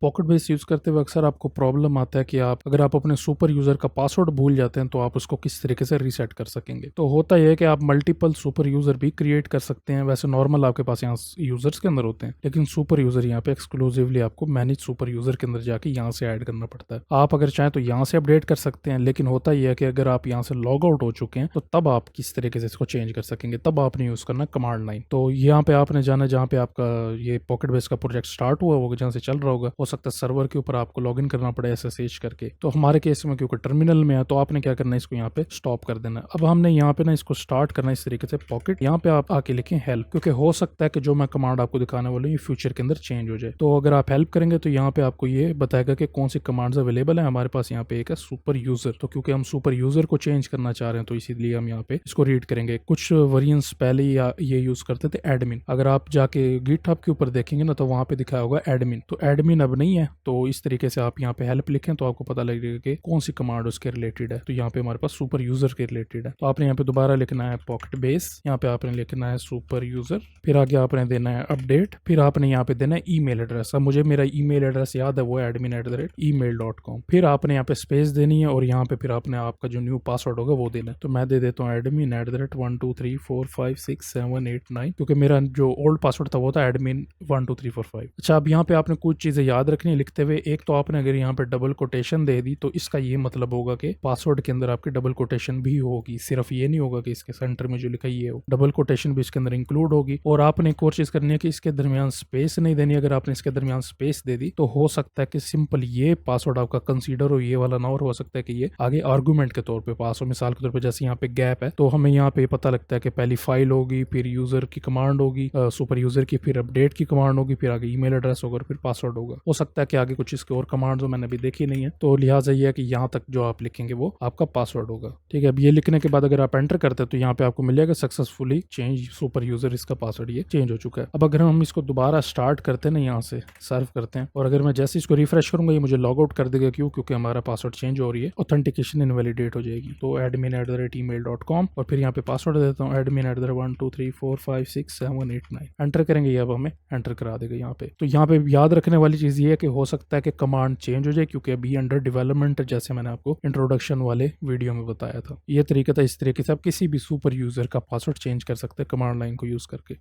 Pocket base use करते हुए अक्सर आपको प्रॉब्लम आता है कि अगर आप अपने सुपर यूजर का पासवर्ड भूल जाते हैं तो आप उसको किस तरीके से रीसेट कर सकेंगे। तो होता यह है कि आप मल्टीपल सुपर यूजर भी क्रिएट कर सकते हैं। वैसे नॉर्मल आपके पास यहाँ यूजर्स के अंदर होते हैं, लेकिन सुपर यूजर यहाँ पे एक्सक्लूसिवली आपको मैनेज सुपर यूजर के अंदर जाके यहाँ से ऐड करना पड़ता है। आप अगर चाहें तो यहाँ से अपडेट कर सकते हैं, लेकिन होता यह है कि अगर आप यहाँ से लॉग आउट हो चुके हैं तो तब आप किस तरीके से इसको चेंज कर सकेंगे, तब आपने यूज करना कमांड लाइन। तो यहाँ पे आपने जाना जहाँ पे आपका ये पॉकेट बेस का प्रोजेक्ट स्टार्ट हुआ होगा, जहाँ से चल रहा होगा, हो सकता है सर्वर के ऊपर आपको लॉगिन करना पड़े SSH करके। तो हमारे केस में क्योंकि टर्मिनल में है तो आपने क्या करना है, इसको यहाँ पे स्टॉप कर देना। अब हमने यहाँ पे ना इसको स्टार्ट करना इस तरीके से पॉकेट, यहाँ पे आप आके लिखें हेल्प, क्योंकि हो सकता है कि जो मैं कमांड आपको दिखाने वाला हूँ ये फ्यूचर के अंदर चेंज हो जाए। तो अगर आप हेल्प करेंगे तो यहाँ पे आपको ये बताएगा कि कौन सी कमांड्स अवेलेबल है। हमारे पास यहाँ पे एक है सुपर यूजर, तो क्योंकि हम सुपर यूजर को चेंज करना चाह रहे हैं तो इसीलिए हम यहाँ पे इसको रीड करेंगे। कुछ वेरिएंट्स पहले ये यूज करते थे एडमिन। अगर आप जाके गिटहब के ऊपर देखेंगे ना तो वहां पे दिखाया होगा एडमिन, तो एडमिन अब नहीं है। तो इस तरीके से आप यहाँ पे हेल्प लिखें तो आपको पता लगेगा कि कौन सी कमांड उसके रिलेटेड है। तो यहाँ पे हमारे पास सुपर यूजर के रिलेटेड है। तो आपने यहाँ पे दोबारा लिखना है पॉकेट बेस, यहाँ पे आपने लिखना है सुपर यूजर, फिर आगे आपने देना है अपडेट, फिर आपने यहाँ पे देना है ईमेल एड्रेस। अब मुझे मेरा ईमेल एड्रेस याद है, वो admin@email.com। फिर आपने यहाँ पे स्पेस देनी है और यहाँ पे फिर आपने आपका जो न्यू पासवर्ड होगा वो देना है। तो मैं दे देता हूँ admin@123456789, क्योंकि मेरा जो ओल्ड पासवर्ड था वो था admin12345। अच्छा, अब यहाँ पे आपने कुछ चीजें याद रखनी है लिखते हुए। एक तो आपने अगर यहाँ पे डबल कोटेशन दे दी तो इसका ये मतलब होगा कि पासवर्ड के अंदर आपकी डबल कोटेशन भी होगी। सिर्फ ये नहीं होगा कि इसके सेंटर में जो लिखा ये हो, डबल कोटेशन भी इसके अंदर इंक्लूड होगी। और आपने एक और चीज करनी है कि इसके दरमियान स्पेस नहीं देनी। अगर आपने इसके दरमियान स्पेस दे दी तो हो सकता है कि सिंपल ये पासवर्ड आपका कंसीडर हो, ये वाला ना, और हो सकता है कि ये आगे आर्गूमेंट के तौर पे पास हो। मिसाल के तौर पे जैसे यहाँ पे गैप है तो हमें यहाँ पे पता लगता है कि पहली फाइल होगी, फिर यूजर की कमांड होगी, सुपर यूजर की, फिर अपडेट की कमांड होगी, फिर आगे ईमेल एड्रेस होगा और फिर पासवर्ड होगा। हो सकता है कि आगे कुछ इसके और कमांड जो मैंने अभी देखी नहीं है, तो लिहाजा ये है कि यहाँ तक जो आप लिखेंगे वो आपका पासवर्ड होगा। ठीक है, अब ये लिखने के बाद अगर आप एंटर करते हैं तो यहाँ पे आपको मिल जाएगा सक्सेसफुली चेंज सुपर यूजर, इसका पासवर्ड ये चेंज हो चुका है। अब अगर हम इसको दोबारा स्टार्ट करते हैं ना, यहाँ से सर्व करते हैं, और अगर मैं जैसे इसको रिफ्रेश करूंगा ये मुझे लॉग आउट कर देगा। क्यों? क्योंकि हमारा पासवर्ड चेंज हो रही है, ऑथेंटिकेशन इनवैलिडेट हो जाएगी। तो admin@email.com और फिर यहाँ पे पासवर्ड देता हूँ admin@123456789। एंटर करेंगे, ये अब हमें एंटर करा देगा यहाँ पे। तो यहाँ पे याद रखने वाली चीज ये है कि हो सकता है कि कमांड चेंज हो जाए, क्योंकि अभी अंडर डेवलपमेंट, जैसे मैंने आपको इंट्रोडक्शन वाले वीडियो में बताया था। ये तरीका था, इस तरीके से आप किसी भी सुपर यूजर का पासवर्ड चेंज कर सकते हैं कमांड लाइन को यूज करके।